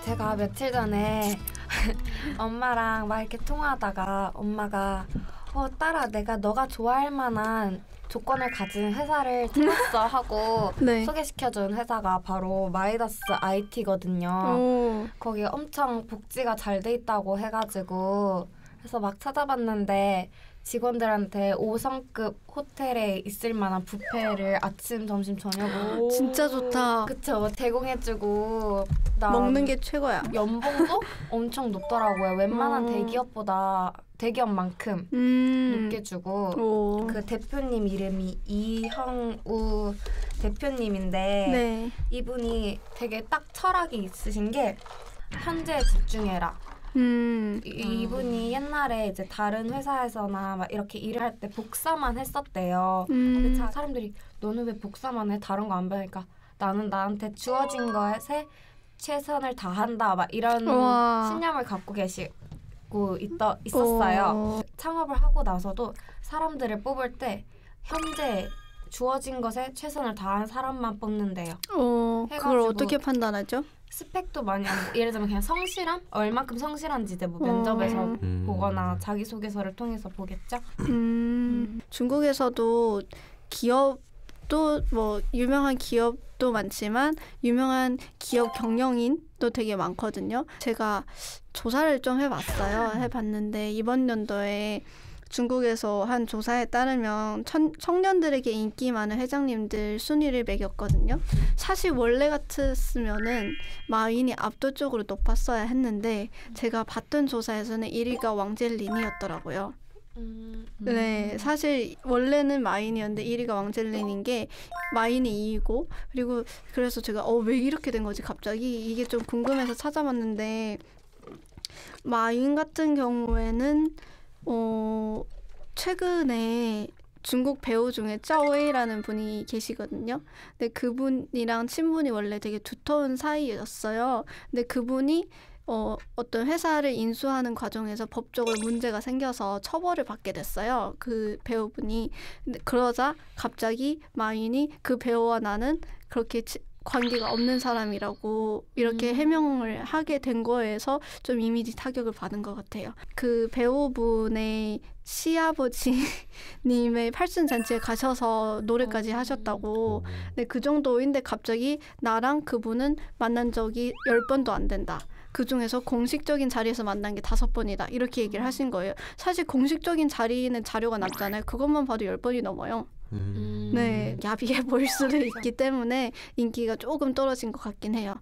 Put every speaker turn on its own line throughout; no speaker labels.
제가 며칠 전에 엄마랑 막 이렇게 통화하다가 엄마가 딸아 내가 너가 좋아할 만한 조건을 가진 회사를 찾았어 하고
네.
소개시켜준 회사가 바로 마이더스 IT거든요.
오.
거기 엄청 복지가 잘 돼 있다고 해가지고 그래서 막 찾아봤는데 직원들한테 5성급 호텔에 있을 만한 뷔페를 아침, 점심, 저녁으로
진짜 좋다.
그쵸 제공해주고
먹는 게 최고야.
연봉도 엄청 높더라고요. 웬만한 대기업만큼 높게 주고 그 대표님 이름이 이형우 대표님인데
네.
이분이 되게 딱 철학이 있으신 게 현재에 집중해라. 이분이 옛날에 이제 다른 회사에서나 막 이렇게 일을 할 때 복사만 했었대요. 근데 사람들이 너는 왜 복사만 해? 다른 거 안 배우니까 나는 나한테 주어진 것에 최선을 다한다. 막 이런 신념을 갖고 계시고 있었어요. 창업을 하고 나서도 사람들을 뽑을 때 현재 주어진 것에 최선을 다한 사람만 뽑는데요.
그걸 어떻게 판단하죠?
스펙도 많이 예를 들면 그냥 성실함? 얼마큼 성실한지 이제 뭐 면접에서 보거나 자기소개서를 통해서 보겠죠?
중국에서도 기업도 뭐 유명한 기업도 많지만 유명한 기업 경영인도 되게 많거든요. 제가 조사를 좀 해봤는데 이번 연도에 중국에서 한 조사에 따르면 청년들에게 인기 많은 회장님들 순위를 매겼거든요. 사실 원래 같았으면은 마윈이 압도적으로 높았어야 했는데 제가 봤던 조사에서는 1위가 왕젤린이었더라고요. 네, 사실 원래는 마윈이었는데 1위가 왕젤린인 게 마윈이 2위고 그리고 그래서 제가 왜 이렇게 된 거지 갑자기 이게 좀 궁금해서 찾아봤는데 마윈 같은 경우에는 최근에 중국 배우 중에 짜오웨이라는 분이 계시거든요. 근데 그분이랑 친분이 원래 되게 두터운 사이였어요. 근데 그분이 어떤 회사를 인수하는 과정에서 법적으로 문제가 생겨서 처벌을 받게 됐어요. 그 배우분이. 근데 그러자 갑자기 마윈이 그 배우와 나는 그렇게 관계가 없는 사람이라고 이렇게 해명을 하게 된 거에서 좀 이미지 타격을 받은 것 같아요. 그 배우분의 시아버지님의 팔순잔치에 가셔서 노래까지 하셨다고. 근데 그 정도인데 갑자기 나랑 그분은 만난 적이 10번도 안 된다. 그중에서 공식적인 자리에서 만난 게 5번이다. 이렇게 얘기를 하신 거예요. 사실 공식적인 자리는 자료가 남잖아요. 그것만 봐도 10번이 넘어요. 네, 야비해 보일 수도 있기 때문에 인기가 조금 떨어진 것 같긴 해요.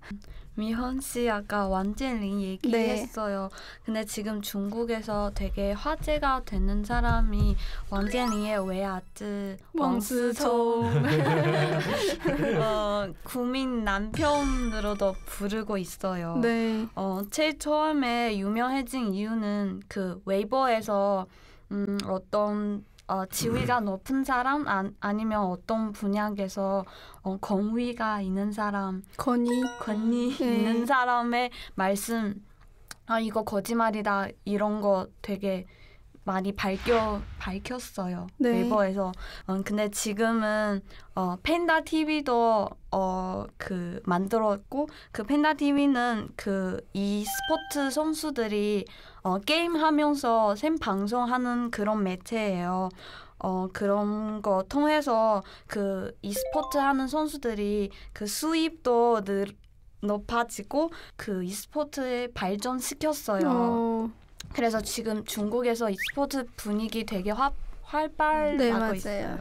미헌 씨 아까 왕젠린 얘기했어요. 네. 근데 지금 중국에서 되게 화제가 되는 사람이 왕젠린의 외아들 왕스聪 국민 남편으로도 부르고 있어요.
네.
제일 처음에 유명해진 이유는 그 웨이버에서 어떤 지위가 높은 사람 아니면 어떤 분야에서 권위가 있는 사람 권위 있는 사람의 말씀 이거 거짓말이다 이런 거 되게 많이 밝혔어요. 네. 웨이버에서. 근데 지금은 팬다 TV도 그 만들었고 그 팬다 TV는 그 e스포츠 선수들이 게임하면서 생방송하는 그런 매체예요. 그런 거 통해서 그 e스포츠 하는 선수들이 그 수입도 높아지고 그 e스포츠에 발전시켰어요. 그래서 지금 중국에서 e스포츠 분위기 되게 활발하고 있어요.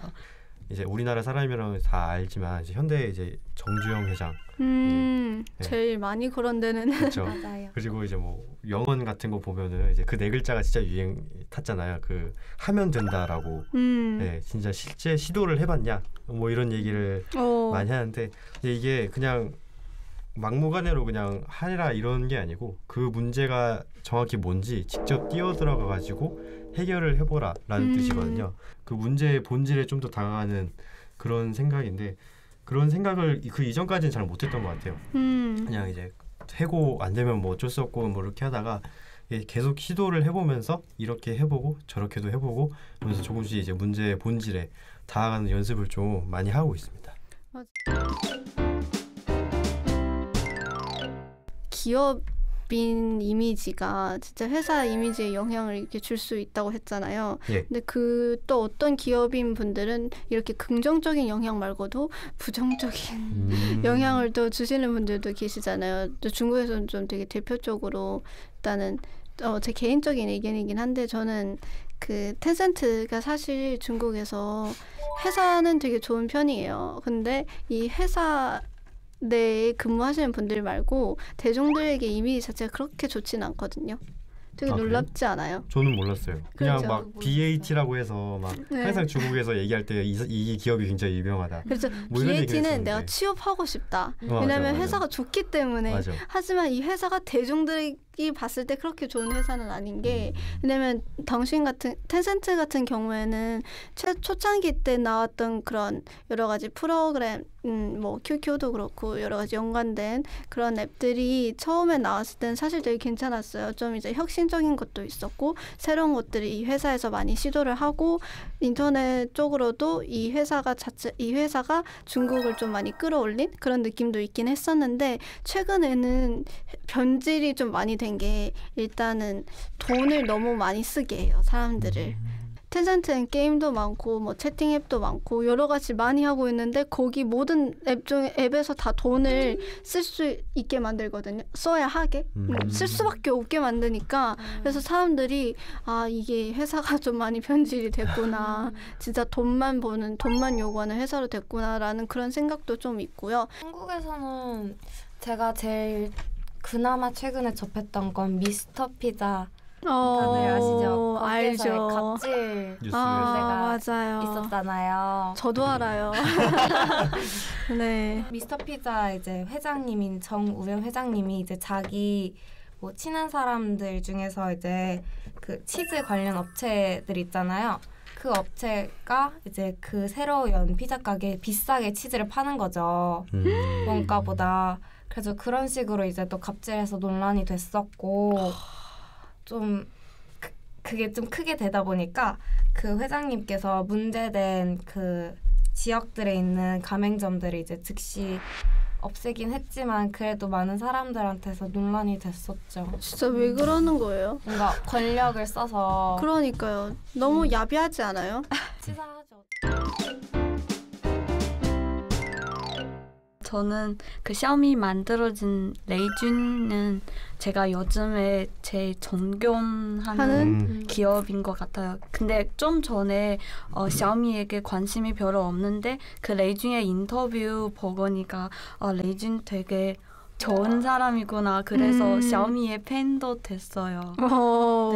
이제 우리나라 사람이랑 다 알지만 이제 현대 이제 정주영 회장
네. 제일 많이 그런 데는
그렇죠.
맞아요.
그리고 이제 뭐 영원 같은 거 보면은 이제 그 네 글자가 진짜 유행 탔잖아요. 그 하면 된다라고. 네, 진짜 실제 시도를 해봤냐 뭐 이런 얘기를 많이 하는데 이게 그냥 막무가내로 그냥 하라 이런 게 아니고 그 문제가 정확히 뭔지 직접 뛰어들어가 가지고 해결을 해보라 라는 뜻이거든요. 그 문제의 본질에 좀 더 다가가는 그런 생각인데 그런 생각을 그 이전까지는 잘 못했던 것 같아요. 그냥 이제 해고 안 되면 뭐 어쩔 수 없고 뭐 이렇게 하다가 계속 시도를 해보면서 이렇게 해보고 저렇게도 해보고 그러면서 조금씩 이제 문제의 본질에 다가가는 연습을 좀 많이 하고 있습니다.
기업인 이미지가 진짜 회사 이미지에 영향을 이렇게 줄 수 있다고 했잖아요.
예.
근데 그 또 어떤 기업인 분들은 이렇게 긍정적인 영향 말고도 부정적인 영향을 또 주시는 분들도 계시잖아요. 또 중국에서는 좀 되게 대표적으로 일단은 제 개인적인 의견이긴 한데 저는 그 텐센트가 사실 중국에서 회사는 되게 좋은 편이에요. 근데 이 회사 내에 근무하시는 분들 말고 대중들에게 이미지 자체가 그렇게 좋진 않거든요. 되게 놀랍지 않아요?
저는 몰랐어요. 그냥
그렇죠.
막 BAT라고 해서 막
네.
항상 중국에서 얘기할 때 이 기업이 굉장히 유명하다.
그래서
뭐 이런 얘기를
BAT는
했었는데.
내가 취업하고 싶다.
맞아,
왜냐면
맞아.
회사가 좋기 때문에.
맞아.
하지만 이 회사가 대중들이 봤을 때 그렇게 좋은 회사는 아닌 게 왜냐면 텐센트 같은 경우에는 초창기 때 나왔던 그런 여러 가지 프로그램 뭐 QQ도 그렇고 여러 가지 연관된 그런 앱들이 처음에 나왔을 때는 사실 되게 괜찮았어요. 좀 이제 혁신적인 것도 있었고 새로운 것들이 이 회사에서 많이 시도를 하고 인터넷 쪽으로도 이 회사가 중국을 좀 많이 끌어올린 그런 느낌도 있긴 했었는데 최근에는 변질이 좀 많이 된 게 일단은 돈을 너무 많이 쓰게 해요, 사람들을. 텐센트는 게임도 많고 뭐 채팅 앱도 많고 여러 가지 많이 하고 있는데 거기 모든 앱에서 다 돈을 쓸 수 있게 만들거든요. 써야 하게 쓸 수밖에 없게 만드니까 그래서 사람들이 이게 회사가 좀 많이 변질이 됐구나. 진짜 돈만 요구하는 회사로 됐구나라는 그런 생각도 좀 있고요.
한국에서는 제가 제일 그나마 최근에 접했던 건 미스터 피자. 다들 아시죠? 거기에서의
알죠.
갑질
뉴스에서.
맞아요.
있었잖아요.
저도 알아요. 네.
미스터 피자 이제 회장님인 정우영 회장님이 이제 자기 뭐 친한 사람들 중에서 이제 그 치즈 관련 업체들 있잖아요. 그 업체가 이제 그 새로 연 피자 가게에 비싸게 치즈를 파는 거죠. 원가보다. 그래서 그런 식으로 이제 또 갑질해서 논란이 됐었고 좀 그게 좀 크게 되다 보니까 그 회장님께서 문제된 그 지역들에 있는 가맹점들을 이제 즉시 없애긴 했지만 그래도 많은 사람들한테서 논란이 됐었죠.
진짜 왜 그러는 거예요?
뭔가 권력을 써서
그러니까요. 너무 야비하지 않아요?
치사하죠.
저는 그 샤오미 만들어진 레이준은 제가 요즘에 제일 존경하는 기업인 것 같아요. 근데 좀 전에 샤오미에게 관심이 별로 없는데 그 레이준의 인터뷰 보고니까 레이준 되게 좋은 사람이구나. 그래서 샤오미의 팬도 됐어요.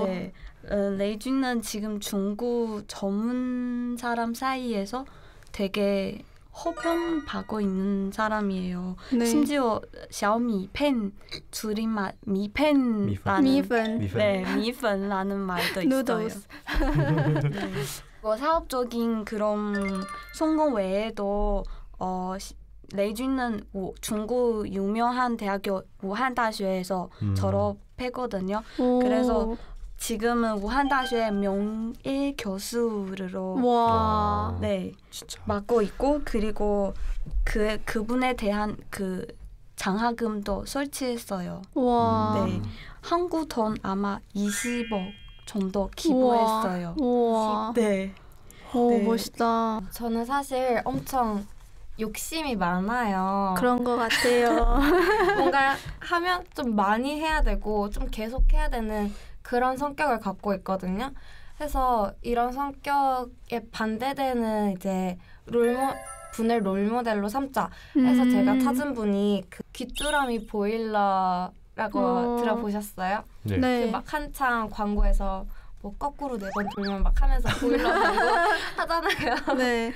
네, 레이준은 지금 중국 전문 사람 사이에서 되게 호평받고 있는 사람이에요.
네.
심지어 샤오미 팬 줄임말 미팬라는 미팬라는 말도 있어요.
누들스.
네. 뭐 사업적인 그런 성공 외에도 레이준은 중국 유명한 대학교 우한大学에서 졸업했거든요. 그래서 지금은 우한大学 명예 교수로 네,
진짜.
맡고 있고 그리고 그분에 대한 그 장학금도 설치했어요.
와.
네, 한국 돈 아마 20억 정도 기부했어요.
와.
네.
오,
네.
멋있다.
저는 사실 엄청 욕심이 많아요.
그런 것 같아요.
뭔가 하면 좀 많이 해야 되고 좀 계속 해야 되는 그런 성격을 갖고 있거든요. 그래서 이런 성격에 반대되는 이제 분을 롤모델로 삼자 해서 제가 찾은 분이 그 귀뚜라미 보일러라고 들어보셨어요?
네.
네.
그 막 한창 광고에서 뭐 거꾸로 4번 돌면 막 하면서 보일러 광고 하잖아요.
네.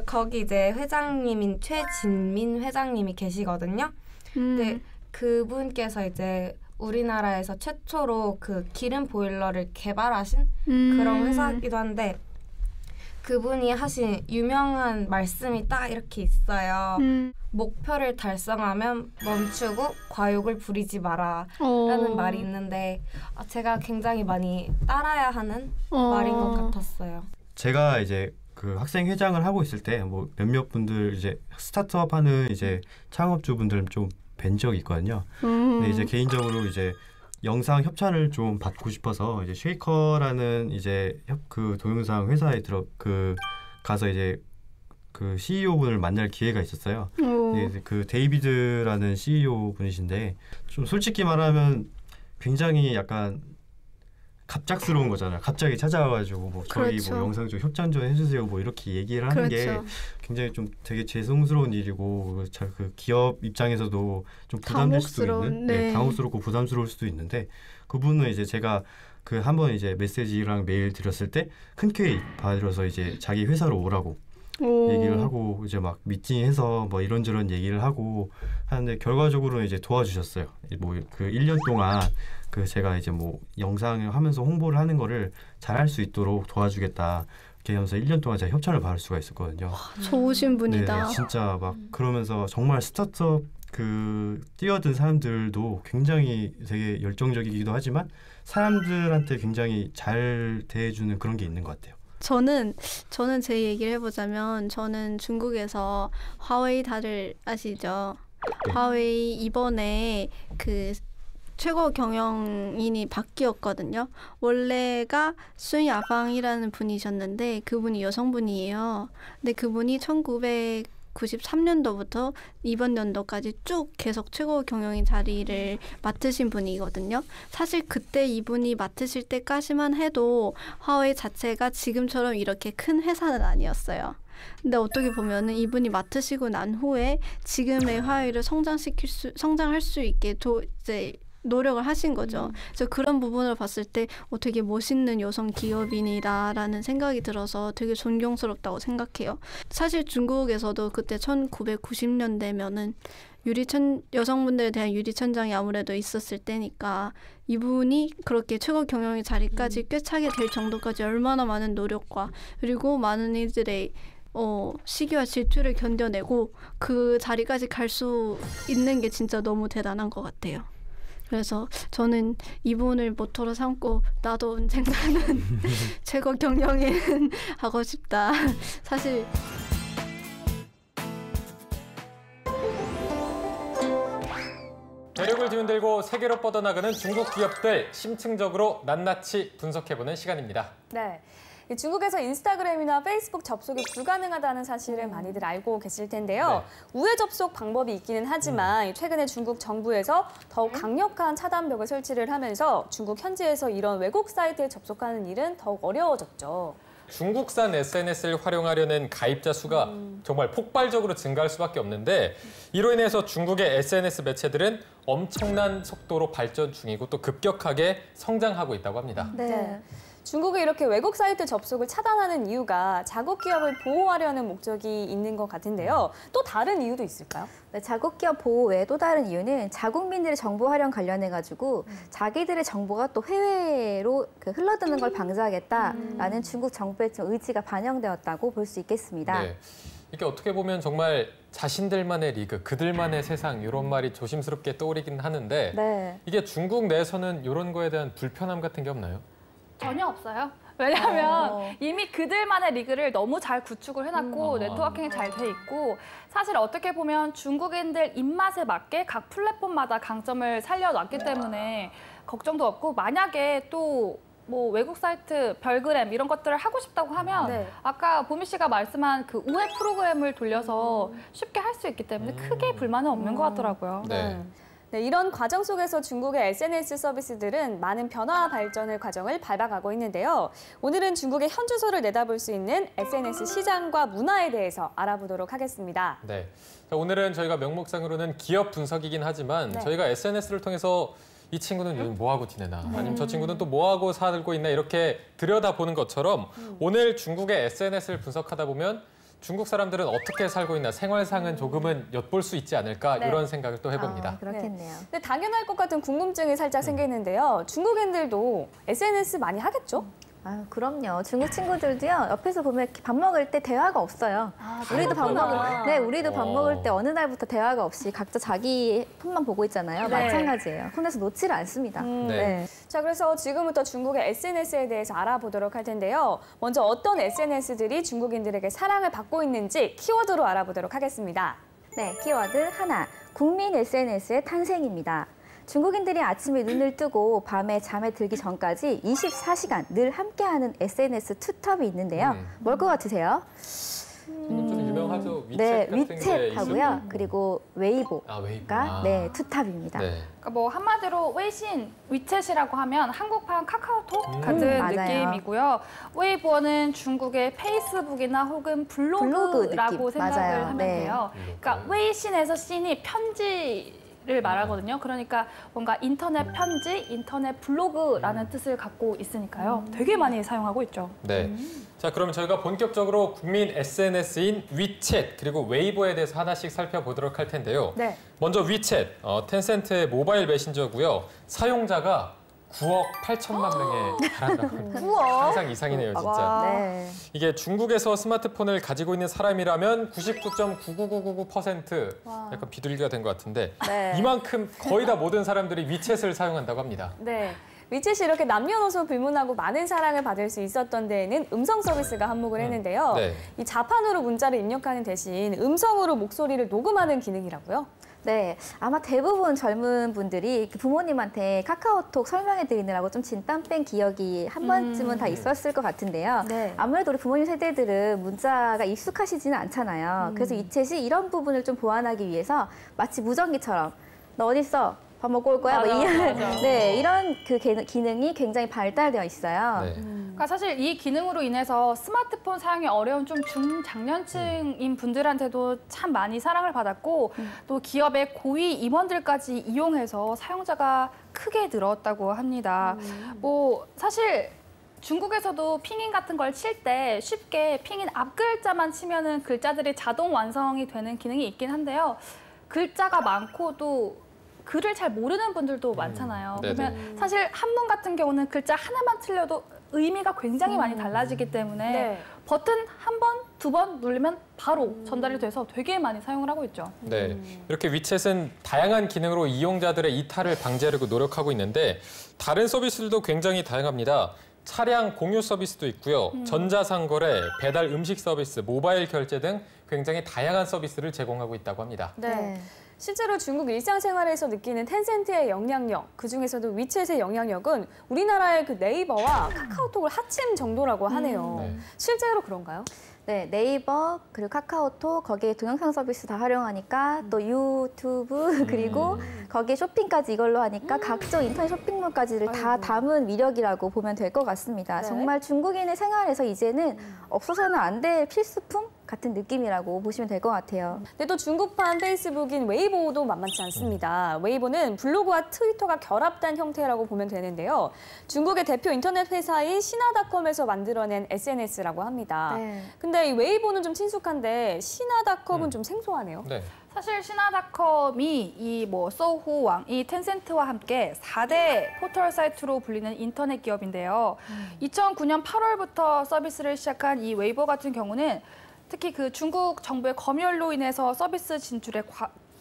거기 이제 회장님인 최진민 회장님이 계시거든요. 근데 그분께서 이제 우리나라에서 최초로 그 기름 보일러를 개발하신 그런 회사이기도 한데 그분이 하신 유명한 말씀이 딱 이렇게 있어요. 목표를 달성하면 멈추고 과욕을 부리지 마라 라는 말이 있는데 제가 굉장히 많이 따라야 하는 말인 것 같았어요.
제가 이제 그 학생 회장을 하고 있을 때 뭐 몇몇 분들 이제 스타트업 하는 이제 창업주분들 좀 뵌 적이 있거든요. 근데 이제 개인적으로 이제 영상 협찬을 좀 받고 싶어서 이제 쉐이커라는 이제 그 동영상 회사에 가서 이제 그 CEO 분을 만날 기회가 있었어요. 이제 그 데이비드라는 CEO 분이신데 좀 솔직히 말하면 굉장히 약간 갑작스러운 거잖아요. 갑자기 찾아와가지고 뭐 저희
그렇죠.
뭐 영상 좀 협찬 좀 해주세요 뭐 이렇게 얘기를 하는
그렇죠.
게 굉장히 좀 되게 죄송스러운 일이고 그 기업 입장에서도 좀 부담될 수도 있는
네.
당혹스럽고 부담스러울 수도 있는데 그분은 이제 제가 그 한번 이제 메시지랑 메일 드렸을 때 흔쾌히 받아서 이제 자기 회사로 오라고 얘기를 하고 이제 막 미팅해서 뭐 이런저런 얘기를 하고 하는데 결과적으로 이제 도와주셨어요. 뭐 그 1년 동안 그 제가 이제 뭐 영상을 하면서 홍보를 하는 거를 잘할 수 있도록 도와주겠다. 이렇게 하면서 1년 동안 제가 협찬을 받을 수가 있었거든요.
좋으신 분이다.
네, 진짜 막 그러면서 정말 스타트업 그 뛰어든 사람들도 굉장히 되게 열정적이기도 하지만 사람들한테 굉장히 잘 대해주는 그런 게 있는 것 같아요.
저는 제 얘기를 해보자면 저는 중국에서 화웨이 다들 아시죠?
네.
화웨이 이번에 그 최고 경영인이 바뀌었거든요. 원래가 순야방이라는 분이셨는데 그분이 여성분이에요. 근데 그분이 1993년도부터 이번 연도까지 쭉 계속 최고 경영인 자리를 맡으신 분이거든요. 사실 그때 이분이 맡으실 때까지만 해도 화웨이 자체가 지금처럼 이렇게 큰 회사는 아니었어요. 근데 어떻게 보면은 이분이 맡으시고 난 후에 지금의 화웨이를 성장할 수 있게 이제 노력을 하신 거죠. 그래서 그런 부분을 봤을 때 되게 멋있는 여성 기업인이다라는 생각이 들어서 되게 존경스럽다고 생각해요. 사실 중국에서도 그때 1990년대면은 여성분들에 대한 유리천장이 아무래도 있었을 때니까 이분이 그렇게 최고 경영의 자리까지 꿰차게 될 정도까지 얼마나 많은 노력과 그리고 많은 이들의 시기와 질투를 견뎌내고 그 자리까지 갈 수 있는 게 진짜 너무 대단한 것 같아요. 그래서 저는 이분을 모토로 삼고 나도 언젠가는 최고 경영인 하고 싶다. 사실
대륙을 뒤흔들고 세계로 뻗어나가는 중국 기업들 심층적으로 낱낱이 분석해보는 시간입니다.
네. 중국에서 인스타그램이나 페이스북 접속이 불가능하다는 사실을 많이들 알고 계실 텐데요.
네.
우회 접속 방법이 있기는 하지만 최근에 중국 정부에서 더욱 강력한 차단벽을 설치를 하면서 중국 현지에서 이런 외국 사이트에 접속하는 일은 더욱 어려워졌죠.
중국산 SNS를 활용하려는 가입자 수가 정말 폭발적으로 증가할 수밖에 없는데 이로 인해서 중국의 SNS 매체들은 엄청난 속도로 발전 중이고 또 급격하게 성장하고 있다고 합니다.
네. 중국이 이렇게 외국 사이트 접속을 차단하는 이유가 자국 기업을 보호하려는 목적이 있는 것 같은데요. 또 다른 이유도 있을까요?
네, 자국 기업 보호 외에 또 다른 이유는 자국민들의 정보 활용 관련해가지고 자기들의 정보가 또 해외로 흘러드는 걸 방지하겠다라는 중국 정부의 의지가 반영되었다고 볼 수 있겠습니다.
네. 이게 어떻게 보면 정말 자신들만의 리그, 그들만의 세상 이런 말이 조심스럽게 떠오르긴 하는데
네.
이게 중국 내에서는 이런 거에 대한 불편함 같은 게 없나요?
전혀 없어요. 왜냐하면 이미 그들만의 리그를 너무 잘 구축을 해놨고 네트워킹이 잘 돼 있고 사실 어떻게 보면 중국인들 입맛에 맞게 각 플랫폼마다 강점을 살려놨기 때문에 걱정도 없고 만약에 또 뭐 외국 사이트, 별그램 이런 것들을 하고 싶다고 하면
네.
아까 보미 씨가 말씀한 그 우회 프로그램을 돌려서 쉽게 할 수 있기 때문에 크게 불만은 없는 것 같더라고요.
네.
네, 이런 과정 속에서 중국의 SNS 서비스들은 많은 변화와 발전의 과정을 밟아가고 있는데요. 오늘은 중국의 현 주소를 내다볼 수 있는 SNS 시장과 문화에 대해서 알아보도록 하겠습니다.
네. 자, 오늘은 저희가 명목상으로는 기업 분석이긴 하지만
네.
저희가 SNS를 통해서 이 친구는 요즘 뭐하고 지내나 아니면 저 친구는 또 뭐하고 살고 있나 이렇게 들여다보는 것처럼 오늘 중국의 SNS를 분석하다 보면 중국 사람들은 어떻게 살고 있나 생활상은 조금은 엿볼 수 있지 않을까
네.
이런 생각을 또 해봅니다.
그렇겠네요.
근데 당연할 것 같은 궁금증이 살짝 생기는데요. 중국인들도 SNS 많이 하겠죠?
아, 그럼요. 중국 친구들도요. 옆에서 보면 이렇게 밥 먹을 때 대화가 없어요. 우리도 밥 먹을 때 어느 날부터 대화가 없이 각자 자기 폰만 보고 있잖아요.
네.
마찬가지예요. 폰에서 놓지를 않습니다.
네. 자, 그래서 지금부터 중국의 SNS에 대해서 알아보도록 할 텐데요. 먼저 어떤 SNS들이 중국인들에게 사랑을 받고 있는지 키워드로 알아보도록 하겠습니다.
네, 키워드 하나. 국민 SNS의 탄생입니다. 중국인들이 아침에 눈을 뜨고 밤에 잠에 들기 전까지 24시간 늘 함께하는 SNS 투톱이 있는데요. 뭘 것 같으세요?
좀 유명하죠. 위챗
네,
같은 게
위챗하고요.
있었고.
그리고 웨이보가
웨이보.
네, 투톱입니다.
네.
그러니까 뭐 한마디로 웨이신, 위챗이라고 하면 한국판 카카오톡 같은
맞아요.
느낌이고요. 웨이보는 중국의 페이스북이나 혹은 블로그라고
느낌.
생각을
맞아요.
하면
네.
돼요. 그러니까 웨이신에서 신이 편지를 말하거든요. 그러니까 뭔가 인터넷 편지, 인터넷 블로그라는 뜻을 갖고 있으니까요. 되게 많이 사용하고 있죠.
네. 자, 그럼 저희가 본격적으로 국민 SNS인 위챗 그리고 웨이보에 대해서 하나씩 살펴보도록 할 텐데요.
네.
먼저 위챗, 텐센트의 모바일 메신저고요. 사용자가 9억 8천만 명에 달한다고.
9억?
상상 이상이네요, 진짜.
네.
이게 중국에서 스마트폰을 가지고 있는 사람이라면 99.99999% 약간 비둘기가 된 것 같은데
네.
이만큼 거의 다 모든 사람들이 위챗을 사용한다고 합니다.
네. 위챗이 이렇게 남녀노소 불문하고 많은 사랑을 받을 수 있었던 데에는 음성 서비스가 한몫을 했는데요.
네.
이 자판으로 문자를 입력하는 대신 음성으로 목소리를 녹음하는 기능이라고요?
네, 아마 대부분 젊은 분들이 부모님한테 카카오톡 설명해 드리느라고 좀 진땀 뺀 기억이 한 번쯤은 다 있었을 것 같은데요.
네.
아무래도 우리 부모님 세대들은 문자가 익숙하시지는 않잖아요. 그래서 위챗이 이런 부분을 좀 보완하기 위해서 마치 무전기처럼 너 어디 있어? 밥 먹고 올 거야? 네, 이런 그 기능이 굉장히 발달되어 있어요.
네.
그러니까 사실 이 기능으로 인해서 스마트폰 사용이 어려운 좀 중장년층인 분들한테도 참 많이 사랑을 받았고 또 기업의 고위 임원들까지 이용해서 사용자가 크게 늘었다고 합니다. 뭐 사실 중국에서도 핑인 같은 걸 칠 때 쉽게 핑인 앞 글자만 치면은 글자들이 자동 완성이 되는 기능이 있긴 한데요. 글자가 많고 또 글을 잘 모르는 분들도 많잖아요.
네네.
그러면 사실 한문 같은 경우는 글자 하나만 틀려도 의미가 굉장히 많이 달라지기 때문에
네.
버튼 한 번, 두 번 누르면 바로 전달이 돼서 되게 많이 사용을 하고 있죠.
네, 이렇게 위챗은 다양한 기능으로 이용자들의 이탈을 방지하려고 노력하고 있는데 다른 서비스들도 굉장히 다양합니다. 차량 공유 서비스도 있고요. 전자상거래, 배달 음식 서비스, 모바일 결제 등 굉장히 다양한 서비스를 제공하고 있다고 합니다.
네. 실제로 중국 일상생활에서 느끼는 텐센트의 영향력, 그중에서도 위챗의 영향력은 우리나라의 그 네이버와 카카오톡을 합친 정도라고 하네요.
네.
실제로 그런가요?
네, 네이버 그리고 카카오톡 거기에 동영상 서비스 다 활용하니까 또 유튜브 그리고 거기에 쇼핑까지 이걸로 하니까 각종 인터넷 쇼핑몰까지를 다 담은 위력이라고 보면 될 것 같습니다.
네.
정말 중국인의 생활에서 이제는 없어서는 안 될 필수품 같은 느낌이라고 보시면 될 것 같아요.
근데 또 중국판 페이스북인 웨이보도 만만치 않습니다. 웨이보는 블로그와 트위터가 결합된 형태라고 보면 되는데요. 중국의 대표 인터넷 회사인 신화닷컴에서 만들어낸 SNS라고 합니다.
네.
근데 이 웨이보는 좀 친숙한데 신화닷컴은 좀 생소하네요.
네.
사실 신화닷컴이 이 뭐 소후왕, 이 텐센트와 함께 4대 포털 사이트로 불리는 인터넷 기업인데요. 2009년 8월부터 서비스를 시작한 이 웨이보 같은 경우는 특히 그 중국 정부의 검열로 인해서 서비스 진출에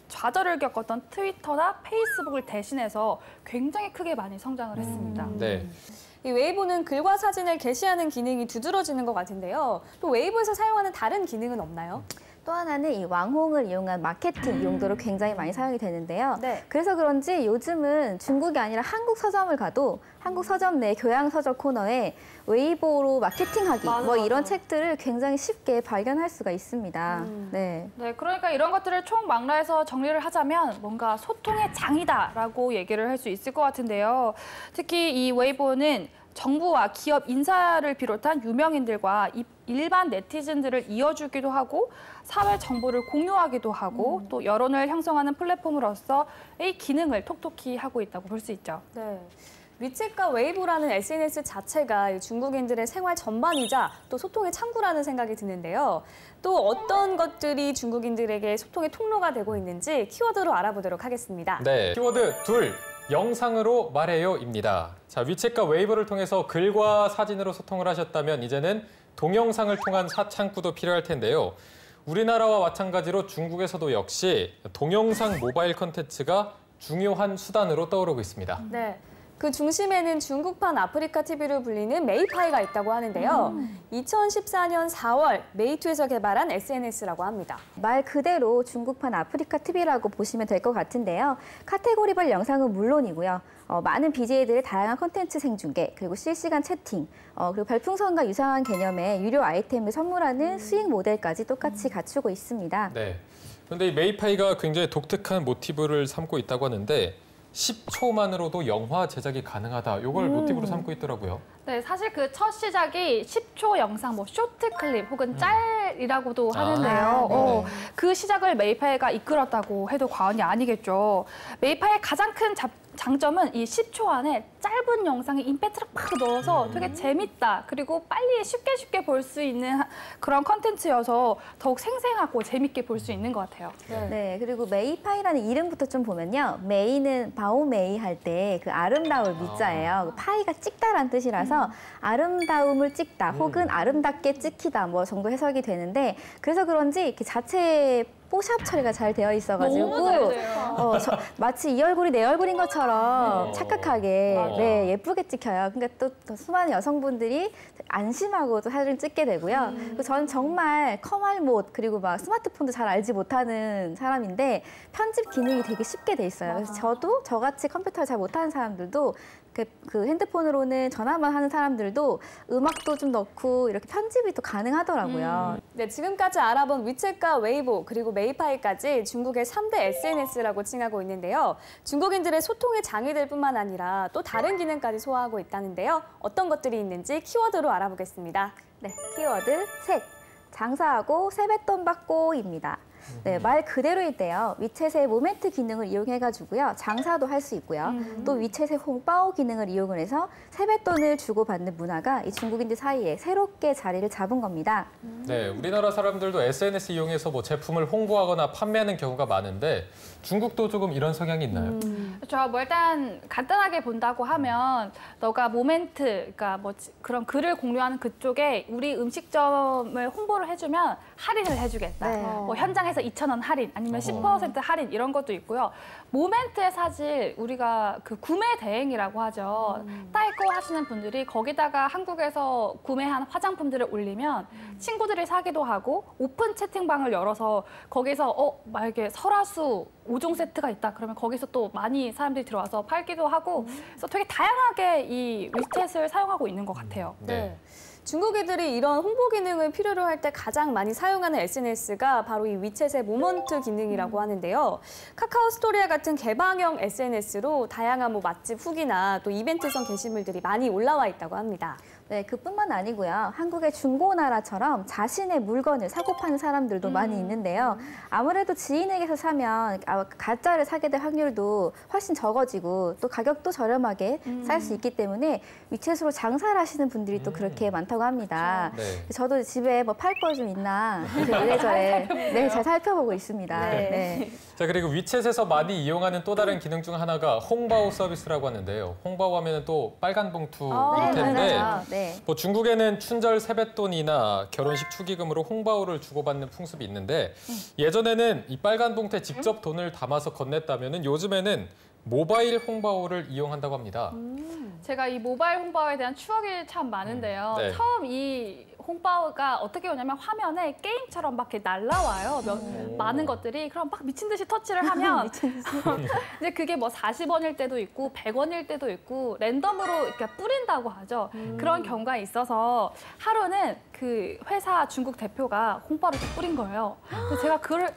좌절을 겪었던 트위터나 페이스북을 대신해서 굉장히 크게 많이 성장을 했습니다.
네.
이 웨이보는 글과 사진을 게시하는 기능이 두드러지는 것 같은데요. 또 웨이보에서 사용하는 다른 기능은 없나요?
또 하나는 이 왕홍을 이용한 마케팅 용도로 굉장히 많이 사용이 되는데요.
네.
그래서 그런지 요즘은 중국이 아니라 한국 서점을 가도 한국 서점 내 교양 서적 코너에 웨이보로 마케팅하기 뭐 이런 책들을 굉장히 쉽게 발견할 수가 있습니다. 네.
네, 그러니까 이런 것들을 총망라해서 정리를 하자면 뭔가 소통의 장이다라고 얘기를 할 수 있을 것 같은데요. 특히 이 웨이보는 정부와 기업 인사를 비롯한 유명인들과 일반 네티즌들을 이어주기도 하고 사회 정보를 공유하기도 하고 또 여론을 형성하는 플랫폼으로서 이 기능을 톡톡히 하고 있다고 볼 수 있죠.
네. 위챗과 웨이보라는 SNS 자체가 중국인들의 생활 전반이자 또 소통의 창구라는 생각이 드는데요. 또 어떤 것들이 중국인들에게 소통의 통로가 되고 있는지 키워드로 알아보도록 하겠습니다.
네. 키워드 둘, 영상으로 말해요입니다. 자, 위챗과 웨이보를 통해서 글과 사진으로 소통을 하셨다면 이제는 동영상을 통한 창구도 필요할 텐데요. 우리나라와 마찬가지로 중국에서도 역시 동영상 모바일 콘텐츠가 중요한 수단으로 떠오르고 있습니다.
네. 그 중심에는 중국판 아프리카 TV로 불리는 메이파이가 있다고 하는데요. 2014년 4월 메이투에서 개발한 SNS라고 합니다.
말 그대로 중국판 아프리카 TV라고 보시면 될 것 같은데요. 카테고리별 영상은 물론이고요. 많은 BJ들의 다양한 콘텐츠 생중계, 그리고 실시간 채팅, 그리고 별풍선과 유사한 개념의 유료 아이템을 선물하는 수익 모델까지 똑같이 갖추고 있습니다.
네. 그런데 이 메이파이가 굉장히 독특한 모티브를 삼고 있다고 하는데 10초만으로도 영화 제작이 가능하다. 이걸 모티브로 삼고 있더라고요.
네, 사실 그 첫 시작이 10초 영상, 뭐 쇼트 클립 혹은 짤이라고도 하는데요. 그 시작을 메이파이가 이끌었다고 해도 과언이 아니겠죠. 메이파이의 가장 큰 장점은 이 10초 안에 짧은 영상에 임팩트를 팍 넣어서 되게 재밌다. 그리고 빨리 쉽게 볼 수 있는 그런 컨텐츠여서 더욱 생생하고 재밌게 볼 수 있는 것 같아요.
네, 그리고 메이파이라는 이름부터 좀 보면요. 메이는 바오메이 할 때 그 아름다울 미자예요. 파이가 찍다란 뜻이라서 아름다움을 찍다 혹은 아름답게 찍히다 뭐 정도 해석이 되는데 그래서 그런지 이렇게 자체에 뽀샵 처리가 잘 되어 있어가지고 마치 이 얼굴이 내 얼굴인 것처럼 착각하게 예쁘게 찍혀요. 그러니까 또 수많은 여성분들이 안심하고 또 사진을 찍게 되고요. 그리고 저는 정말 커말못 그리고 막 스마트폰도 잘 알지 못하는 사람인데 편집 기능이 되게 쉽게 돼 있어요. 그래서 저같이 컴퓨터를 잘 못하는 사람들도 그 핸드폰으로는 전화만 하는 사람들도 음악도 좀 넣고 이렇게 편집이 또 가능하더라고요.
네, 지금까지 알아본 위챗과 웨이보 그리고 메이파이까지 중국의 3대 SNS라고 칭하고 있는데요. 중국인들의 소통의 장이될 뿐만 아니라 또 다른 기능까지 소화하고 있다는데요. 어떤 것들이 있는지 키워드로 알아보겠습니다.
네, 키워드 셋. 장사하고 세뱃돈 받고입니다. 네, 말 그대로인데요. 위챗의 모멘트 기능을 이용해가지고요. 장사도 할 수 있고요. 또 위챗의 홍바오 기능을 이용을 해서 세뱃돈을 주고받는 문화가 이 중국인들 사이에 새롭게 자리를 잡은 겁니다.
네, 우리나라 사람들도 SNS 이용해서 뭐 제품을 홍보하거나 판매하는 경우가 많은데 중국도 조금 이런 성향이 있나요?
그렇죠. 뭐 일단 간단하게 본다고 하면 너가 모멘트, 그러니까 뭐 그런 글을 공유하는 그쪽에 우리 음식점을 홍보를 해주면 할인을 해주겠다.
네.
뭐 현장에서 2,000원 할인, 아니면 10% 할인 이런 것도 있고요. 모멘트의 사실 우리가 그 구매 대행이라고 하죠. 따이코 하시는 분들이 거기다가 한국에서 구매한 화장품들을 올리면 친구들이 사기도 하고 오픈 채팅방을 열어서 거기서 만약에 설화수 5종 세트가 있다 그러면 거기서 또 많이 사람들이 들어와서 팔기도 하고 그래서 되게 다양하게 이 위챗을 사용하고 있는 것 같아요.
네. 중국인들이 이런 홍보 기능을 필요로 할 때 가장 많이 사용하는 SNS가 바로 이 위챗의 모먼트 기능이라고 하는데요. 카카오 스토리와 같은 개방형 SNS로 다양한 뭐 맛집 후기나 또 이벤트성 게시물들이 많이 올라와 있다고 합니다.
네, 그뿐만 아니고요. 한국의 중고나라처럼 자신의 물건을 사고 파는 사람들도 많이 있는데요. 아무래도 지인에게서 사면 가짜를 사게 될 확률도 훨씬 적어지고 또 가격도 저렴하게 살 수 있기 때문에 위챗으로 장사를 하시는 분들이 또 그렇게 많다고 합니다.
네.
저도 집에 뭐 팔 거 좀 있나 이래저래 잘 살펴보고 있습니다. 네.
자, 그리고 위챗에서 많이 이용하는 또 다른 기능 중 하나가 홍바오 서비스라고 하는데요. 홍바오 하면 또 빨간 봉투일 텐데
네.
뭐 중국에는 춘절 세뱃돈이나 결혼식 축의금으로 홍바오를 주고받는 풍습이 있는데 예전에는 이 빨간 봉투에 직접 돈을 담아서 건넸다면은 요즘에는 모바일 홍바오를 이용한다고 합니다.
제가 이 모바일 홍바오에 대한 추억이 참 많은데요.
네.
처음 이 홍바오가 어떻게 오냐면 화면에 게임처럼 막 이렇게 날라와요. 많은 것들이. 그럼 막 미친 듯이 터치를 하면 이제 그게 뭐 40원일 때도 있고 100원일 때도 있고 랜덤으로 이렇게 뿌린다고 하죠. 그런 경우가 있어서 하루는 그 회사 중국 대표가 홍바오를 또 뿌린 거예요. 근데 제가 그걸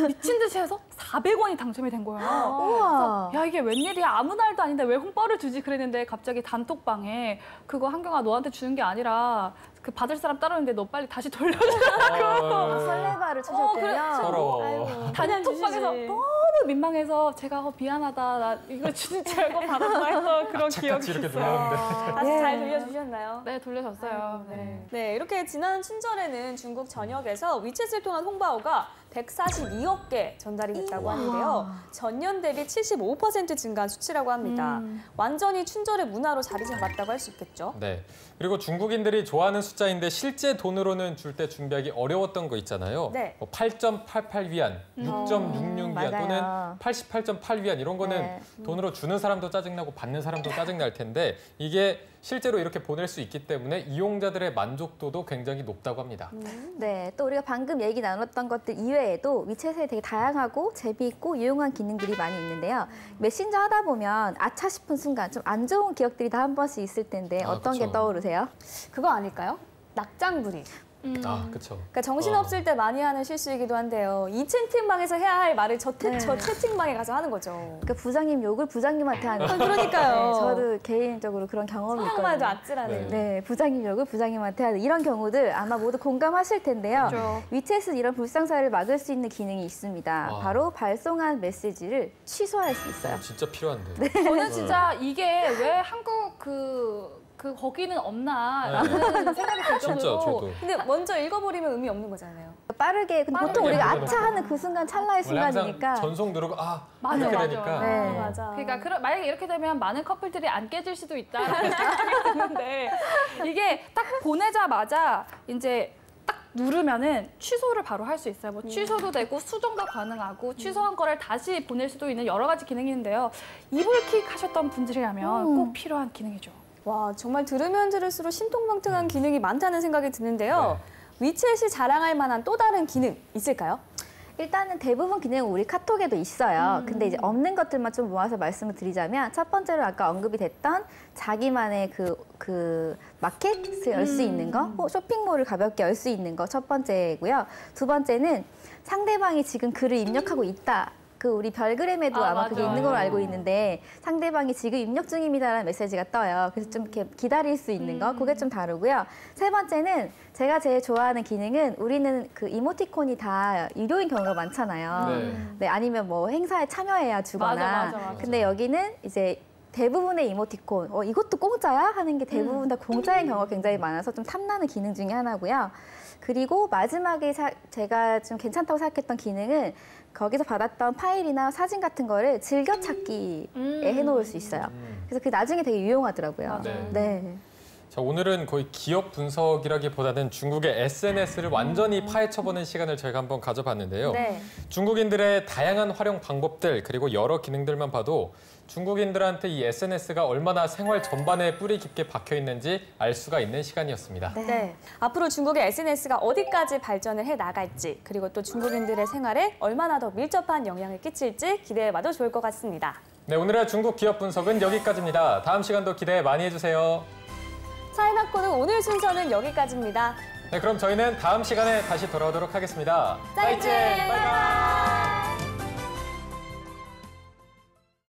미친 듯이 해서 400원이 당첨이 된 거예요.
우와.
야, 이게 웬일이야. 아무 날도 아닌데 왜 홍바오를 주지 그랬는데 갑자기 단톡방에 그거 한경아 너한테 주는 게 아니라 그 받을 사람 따로 있는데 너 빨리 다시 돌려주라고.
설레발을 치셨대요.
서러워.
단톡방에서 너무 민망해서 제가 미안하다. 나 이거 주는 줄 알고 받았다 해서 그런 기억이
이렇게
있어요.
눌렀는데.
다시 잘 돌려주셨나요?
네, 돌려줬어요. 네.
네, 이렇게 지난 춘절에는 중국 전역에서 위챗을 통한 홍바오가 142억 개 전달이 됐다고 하는데요. 전년 대비 75% 증가한 수치라고 합니다. 완전히 춘절의 문화로 자리 잡았다고 할 수 있겠죠.
네. 그리고 중국인들이 좋아하는 숫자인데 실제 돈으로는 줄 때 준비하기 어려웠던 거 있잖아요.
네.
뭐 8.88 위안, 6.66 위안 또는 88.8 위안 이런 거는 돈으로 주는 사람도 짜증나고 받는 사람도 짜증날 텐데 이게 실제로 이렇게 보낼 수 있기 때문에 이용자들의 만족도도 굉장히 높다고 합니다.
네, 또 우리가 방금 얘기 나눴던 것들 이외에도 위챗에 되게 다양하고 재미있고 유용한 기능들이 많이 있는데요. 메신저 하다 보면 아차 싶은 순간 좀 안 좋은 기억들이 다 한 번씩 있을 텐데 어떤 게 떠오르세요?
그거 아닐까요? 낙장불입.
그렇죠.
그러니까 정신없을 때 많이 하는 실수이기도 한데요. 이 채팅방에서 해야 할 말을 저 채팅방에 가서 하는 거죠.
그러니까 부장님 욕을 부장님한테 하는 거.
그러니까요.
네, 저도 개인적으로 그런 경험이 있거든요.
상황만 해도 아찔하네요.
네, 부장님 욕을 부장님한테 하는 이런 경우들 아마 모두 공감하실 텐데요.
그렇죠.
위챗은 이런 불상사를 막을 수 있는 기능이 있습니다. 바로 발송한 메시지를 취소할 수 있어요.
진짜 필요한데.
저는 진짜 이게 왜 한국 거기는 없나라는 생각이 들
진짜
정도로.
저도.
근데 먼저 읽어버리면 의미 없는 거잖아요.
빠르게, 근데 보통 우리가 아차하는 그 순간 찰나의
원래 항상
순간이니까.
전송 누르고
맞아,
이렇게
맞아.
되니까.
네.
맞아.
그러니까 만약에 이렇게 되면 많은 커플들이 안 깨질 수도 있다라는 생각이 드는데 이게 딱 보내자마자 이제 딱 누르면은 취소를 바로 할 수 있어요. 뭐 취소도 되고 수정도 가능하고 취소한 거를 다시 보낼 수도 있는 여러 가지 기능이 있는데요. 이불킥 하셨던 분들이라면 꼭 필요한 기능이죠.
와, 정말 들으면 들을수록 신통방통한 기능이 많다는 생각이 드는데요. 위챗이 자랑할 만한 또 다른 기능 있을까요?
일단은 대부분 기능은 우리 카톡에도 있어요. 근데 이제 없는 것들만 좀 모아서 말씀을 드리자면 첫 번째로 아까 언급이 됐던 자기만의 그 마켓을 열 수 있는 거, 쇼핑몰을 가볍게 열 수 있는 거 첫 번째고요. 두 번째는 상대방이 지금 글을 입력하고 있다. 그 우리 별그램에도 아마 그게 있는 걸로 알고 있는데 상대방이 지금 입력 중입니다라는 메시지가 떠요. 그래서 좀 이렇게 기다릴 수 있는 거, 그게 좀 다르고요. 세 번째는 제가 제일 좋아하는 기능은 우리는 그 이모티콘이 다 유료인 경우가 많잖아요. 네, 아니면 뭐 행사에 참여해야 주거나.
맞아.
근데 여기는 이제 대부분의 이모티콘, 이것도 공짜야? 하는 게 대부분 다 공짜인 경우가 굉장히 많아서 좀 탐나는 기능 중에 하나고요. 그리고 마지막에 제가 좀 괜찮다고 생각했던 기능은 거기서 받았던 파일이나 사진 같은 거를 즐겨찾기에 해놓을 수 있어요. 그래서 그 나중에 되게 유용하더라고요. 네.
자, 오늘은 거의 기업 분석이라기보다는 중국의 SNS를 완전히 파헤쳐보는 시간을 저희가 한번 가져봤는데요. 중국인들의 다양한 활용 방법들 그리고 여러 기능들만 봐도 중국인들한테 이 SNS가 얼마나 생활 전반에 뿌리 깊게 박혀 있는지 알 수가 있는 시간이었습니다.
네. 앞으로 중국의 SNS가 어디까지 발전을 해 나갈지 그리고 또 중국인들의 생활에 얼마나 더 밀접한 영향을 끼칠지 기대해봐도 좋을 것 같습니다.
네, 오늘의 중국 기업 분석은 여기까지입니다. 다음 시간도 기대 많이 해주세요.
차이나코는 오늘 순서는 여기까지입니다.
네, 그럼 저희는 다음 시간에 다시 돌아오도록 하겠습니다.
짜이찐! 바이바이!